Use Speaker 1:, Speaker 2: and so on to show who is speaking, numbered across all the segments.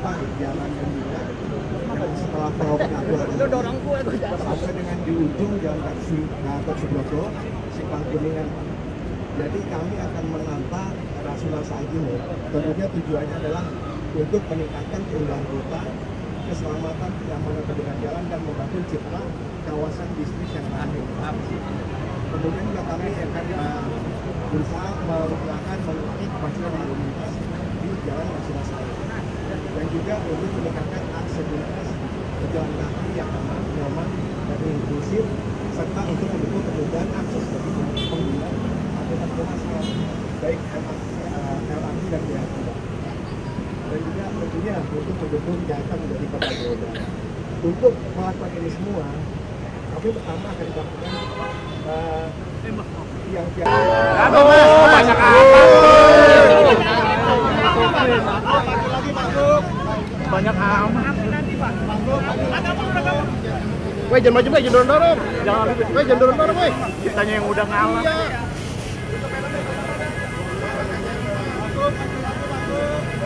Speaker 1: apa jalannya juga setelah Pulau Penanggulangan sampai dengan di ujung Jalan Gatot Subroto, Simpang Kuningan. Jadi kami akan menata Rasuna Said ini. Tentunya tujuannya adalah untuk meningkatkan keindahan kota, keselamatan, kenyamanan pengguna jalan, dan membangun cipta kawasan bisnis yang ramai. Kemudian juga kami akan berusaha mengurangi kemacetan lalu lintas di Jalan Rasuna Said, dan juga untuk meningkatkan aksesibilitas pejalan kaki yang aman, nyaman, dan inklusif, serta untuk mendukung kemudahan akses bagi pengguna angkutan kota baik LRT dan BRT. Dan juga tentunya untuk mendukung Jakarta menjadi kota global. Untuk melakukan ini semua, kami pertama akan dilakukan yang
Speaker 2: banyak banyak amat.
Speaker 1: Woi, jangan maju, jangan dorong-dorong. Jangan dorong-dorong, woi.
Speaker 2: Kitanya yang udah ngalah.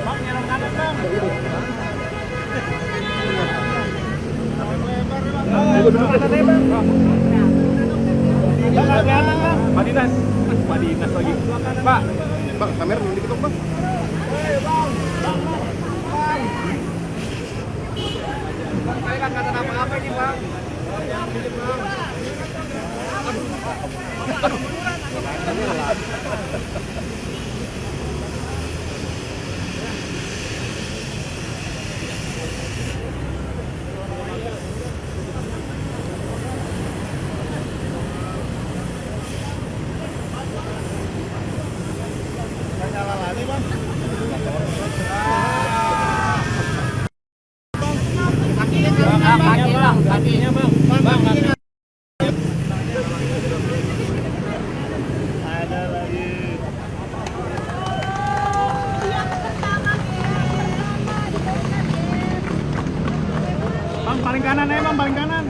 Speaker 2: Bang, nyerang kanan, Bang. Madinas lagi. Pak, kamera dulu dikit, Bang. Saya kan kata apa ini, Bang? Kakinya, Bang. Ada lagi. Bang, paling kanan ya, Bang, paling kanan.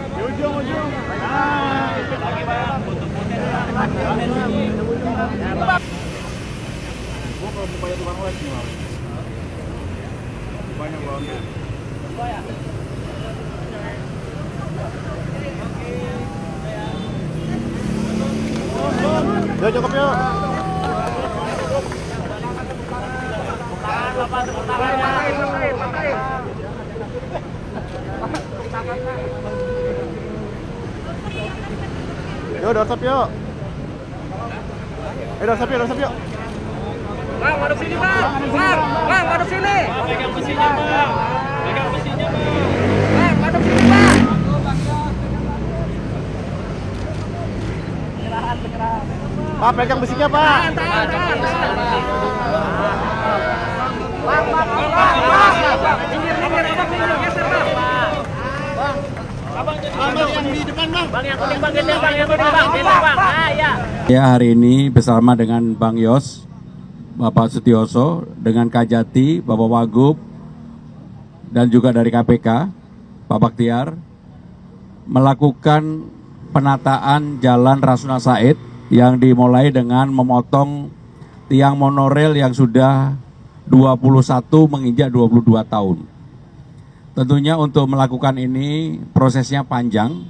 Speaker 2: Di ujung. Nah, ikut lagi, Bang. Gua kalau buka tukang les nih, Bang. Banyak banget. Ya cukup yuk. Yuk, dorsap yuk. Dorsap yuk.
Speaker 3: Bang, masuk sini, Bang. Bang, masuk sini.
Speaker 2: Pegang besinya, Bang.
Speaker 3: Bang, masuk sini, Bang.
Speaker 1: Pak, pegang besinya, Pak.
Speaker 3: Tahan. Bang. Minggir, geser, Bang.
Speaker 1: Bang, yang di depan, Bang.
Speaker 3: Bang, yang kuning, Bang, geser, Bang. Yang kuning, Bang. Geser, Bang. Ah, ya.
Speaker 4: Ya, hari ini bersama dengan Bang Yos, Bapak Sutioso, dengan Kajati, Bapak Wagub, dan juga dari KPK, Pak Baktiar, melakukan penataan Jalan Rasuna Said yang dimulai dengan memotong tiang monorail yang sudah 21 menginjak 22 tahun. Tentunya untuk melakukan ini prosesnya panjang,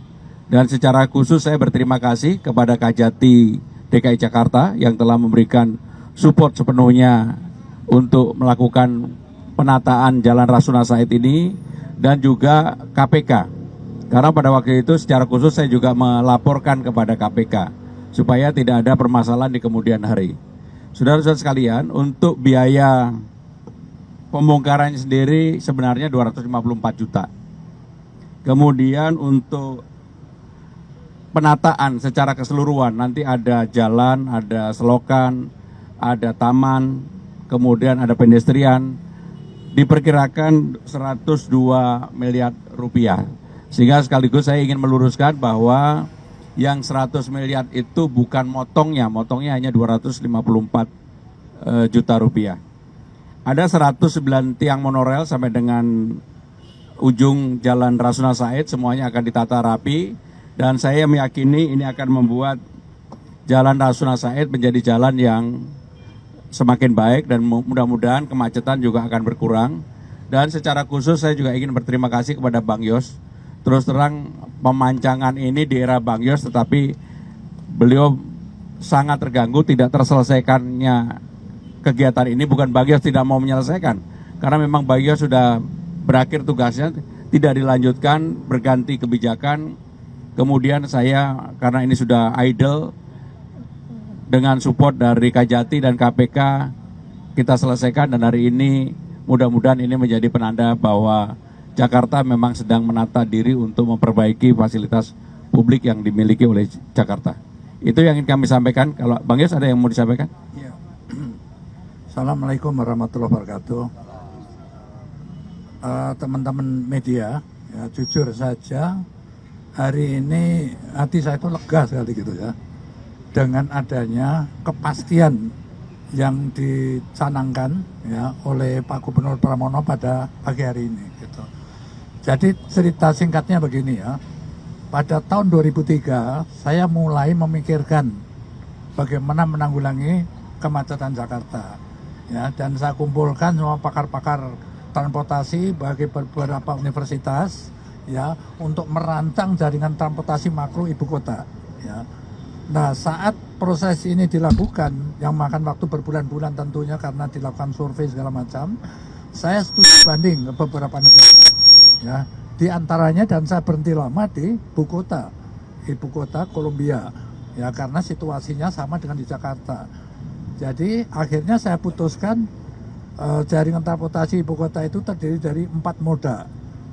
Speaker 4: dan secara khusus saya berterima kasih kepada Kajati DKI Jakarta yang telah memberikan support sepenuhnya untuk melakukan penataan Jalan Rasuna Said ini, dan juga KPK. Karena pada waktu itu secara khusus saya juga melaporkan kepada KPK supaya tidak ada permasalahan di kemudian hari. Saudara-saudara sekalian, untuk biaya pembongkarannya sendiri sebenarnya 254 juta. Kemudian untuk penataan secara keseluruhan, nanti ada jalan, ada selokan, ada taman, kemudian ada pedestrian, diperkirakan 102 miliar rupiah. Sehingga sekaligus saya ingin meluruskan bahwa yang 100 miliar itu bukan motongnya hanya 254 juta rupiah. Ada 109 tiang monorail sampai dengan ujung Jalan Rasuna Said, semuanya akan ditata rapi, dan saya meyakini ini akan membuat Jalan Rasuna Said menjadi jalan yang semakin baik dan mudah-mudahan kemacetan juga akan berkurang. Dan secara khusus saya juga ingin berterima kasih kepada Bang Yos. Terus terang pemancangan ini di era Bang Yos, tetapi beliau sangat terganggu tidak terselesaikannya kegiatan ini. Bukan Bang Yos tidak mau menyelesaikan, karena memang Bang Yos sudah berakhir tugasnya, tidak dilanjutkan, berganti kebijakan. Kemudian saya karena ini sudah idle, dengan support dari Kajati dan KPK kita selesaikan, dan hari ini mudah-mudahan ini menjadi penanda bahwa Jakarta memang sedang menata diri untuk memperbaiki fasilitas publik yang dimiliki oleh Jakarta. Itu yang ingin kami sampaikan. Kalau Bang Yos ada yang mau disampaikan?
Speaker 5: Ya. Assalamualaikum warahmatullahi wabarakatuh. Teman-teman media, ya, jujur saja hari ini hati saya itu lega sekali gitu ya, dengan adanya kepastian yang dicanangkan ya oleh Pak Gubernur Pramono pada pagi hari ini gitu. Jadi cerita singkatnya begini ya. Pada tahun 2003 saya mulai memikirkan bagaimana menanggulangi kemacetan Jakarta. Ya, dan saya kumpulkan semua pakar-pakar transportasi bagi beberapa universitas ya untuk merancang jaringan transportasi makro ibu kota ya. Nah, saat proses ini dilakukan, yang makan waktu berbulan-bulan tentunya karena dilakukan survei segala macam, saya studi banding ke beberapa negara, ya, di antaranya, dan saya berhenti lama di ibu kota Kolombia, ya, karena situasinya sama dengan di Jakarta. Jadi akhirnya saya putuskan jaringan transportasi ibu kota itu terdiri dari 4 moda,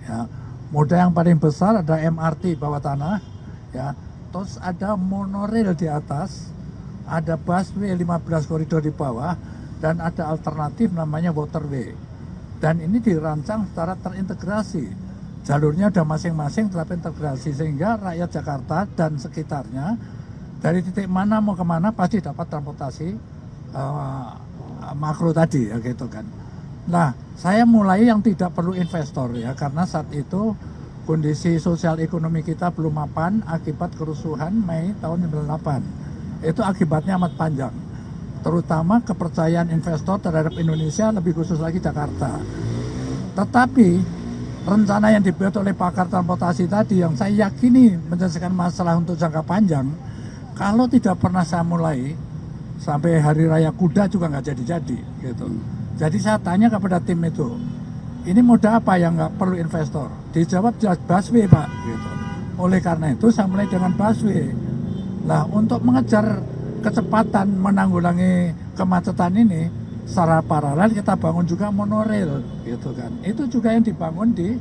Speaker 5: ya. Moda yang paling besar ada MRT bawah tanah, ya. Terus ada monorail di atas, ada busway 15 koridor di bawah, dan ada alternatif namanya waterway. Dan ini dirancang secara terintegrasi. Jalurnya ada masing-masing terintegrasi, sehingga rakyat Jakarta dan sekitarnya dari titik mana mau kemana pasti dapat transportasi makro tadi ya gitu kan. Nah, saya mulai yang tidak perlu investor ya, karena saat itu kondisi sosial ekonomi kita belum mapan akibat kerusuhan Mei tahun 98. Itu akibatnya amat panjang. Terutama kepercayaan investor terhadap Indonesia, lebih khusus lagi Jakarta. Tetapi rencana yang dibuat oleh pakar transportasi tadi yang saya yakini menyelesaikan masalah untuk jangka panjang, kalau tidak pernah saya mulai, sampai hari raya kuda juga nggak jadi-jadi gitu. Jadi saya tanya kepada tim itu, ini moda apa yang nggak perlu investor? Dijawab jelas busway Pak gitu. Oleh karena itu saya mulai dengan busway. Nah, untuk mengejar kecepatan menanggulangi kemacetan ini, secara paralel kita bangun juga monorail gitu kan. Itu juga yang dibangun di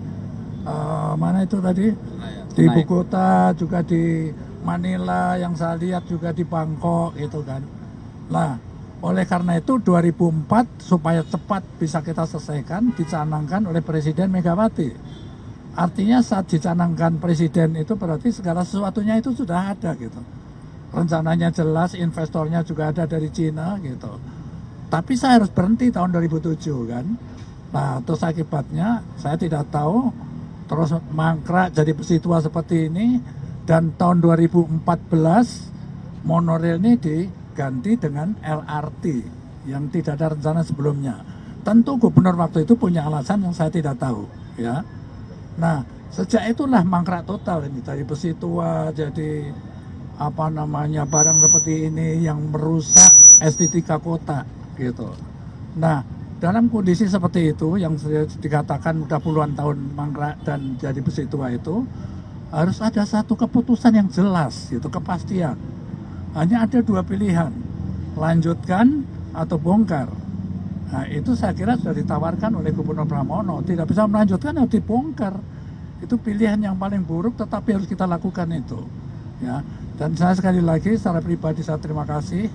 Speaker 5: mana itu tadi? Di ibu kota, juga di Manila, yang saya lihat juga di Bangkok gitu kan. Nah, oleh karena itu 2004 supaya cepat bisa kita selesaikan dicanangkan oleh Presiden Megawati. Artinya saat dicanangkan Presiden itu berarti segala sesuatunya itu sudah ada gitu. Rencananya jelas, investornya juga ada dari Cina gitu. Tapi saya harus berhenti tahun 2007 kan. Nah, terus akibatnya saya tidak tahu, terus mangkrak jadi peristiwa seperti ini, dan tahun 2014 monorail ini diganti dengan LRT yang tidak ada rencana sebelumnya. Tentu gubernur waktu itu punya alasan yang saya tidak tahu ya. Nah, sejak itulah mangkrak total ini, dari besi tua jadi apa namanya barang seperti ini yang merusak estetika kota gitu. Nah, dalam kondisi seperti itu yang dikatakan udah puluhan tahun mangkrak dan jadi besi tua itu, harus ada satu keputusan yang jelas gitu, kepastian. Hanya ada 2 pilihan, lanjutkan atau bongkar. Nah, itu saya kira sudah ditawarkan oleh Gubernur Pramono, tidak bisa melanjutkan atau dibongkar. Itu pilihan yang paling buruk, tetapi harus kita lakukan itu ya. Dan saya sekali lagi secara pribadi saya terima kasih.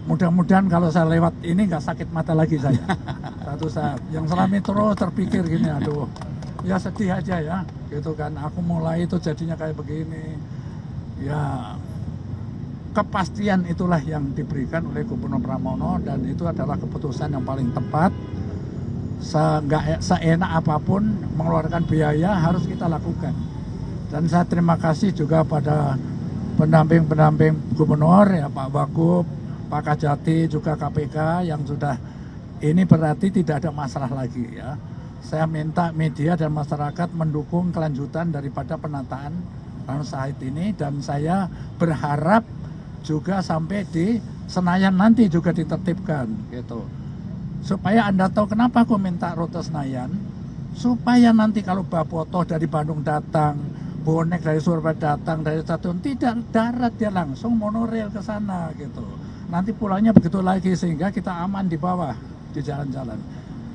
Speaker 5: Mudah-mudahan kalau saya lewat ini nggak sakit mata lagi saya satu saat. Yang selama terus terpikir gini, aduh ya sedih aja ya gitu kan, aku mulai itu jadinya kayak begini ya. Kepastian itulah yang diberikan oleh Gubernur Pramono, dan itu adalah keputusan yang paling tepat. Seenak apapun mengeluarkan biaya harus kita lakukan. Dan saya terima kasih juga pada pendamping-pendamping gubernur ya, Pak Wagub, Pak Kajati juga KPK yang sudah, ini berarti tidak ada masalah lagi ya. Saya minta media dan masyarakat mendukung kelanjutan daripada penataan Rasuna Said ini, dan saya berharap juga sampai di Senayan nanti juga ditertibkan gitu. Supaya Anda tahu kenapa aku minta rute Senayan, supaya nanti kalau Babotoh dari Bandung datang, bonek dari Surabaya datang, dari stasiun tidak darat, dia langsung monorail ke sana gitu. Nanti pulangnya begitu lagi sehingga kita aman di bawah di jalan-jalan.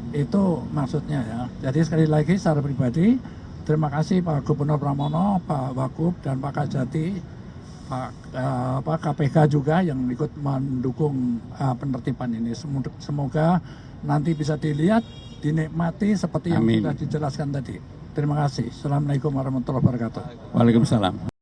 Speaker 5: Itu maksudnya ya. Jadi sekali lagi secara pribadi terima kasih Pak Gubernur Pramono, Pak Wagub dan Pak Kajati, Pak KPK juga yang ikut mendukung penertiban ini. Semoga nanti bisa dilihat, dinikmati seperti yang
Speaker 4: Amin.
Speaker 5: sudah dijelaskan tadi. Terima kasih. Assalamualaikum warahmatullahi wabarakatuh.
Speaker 4: Waalaikumsalam.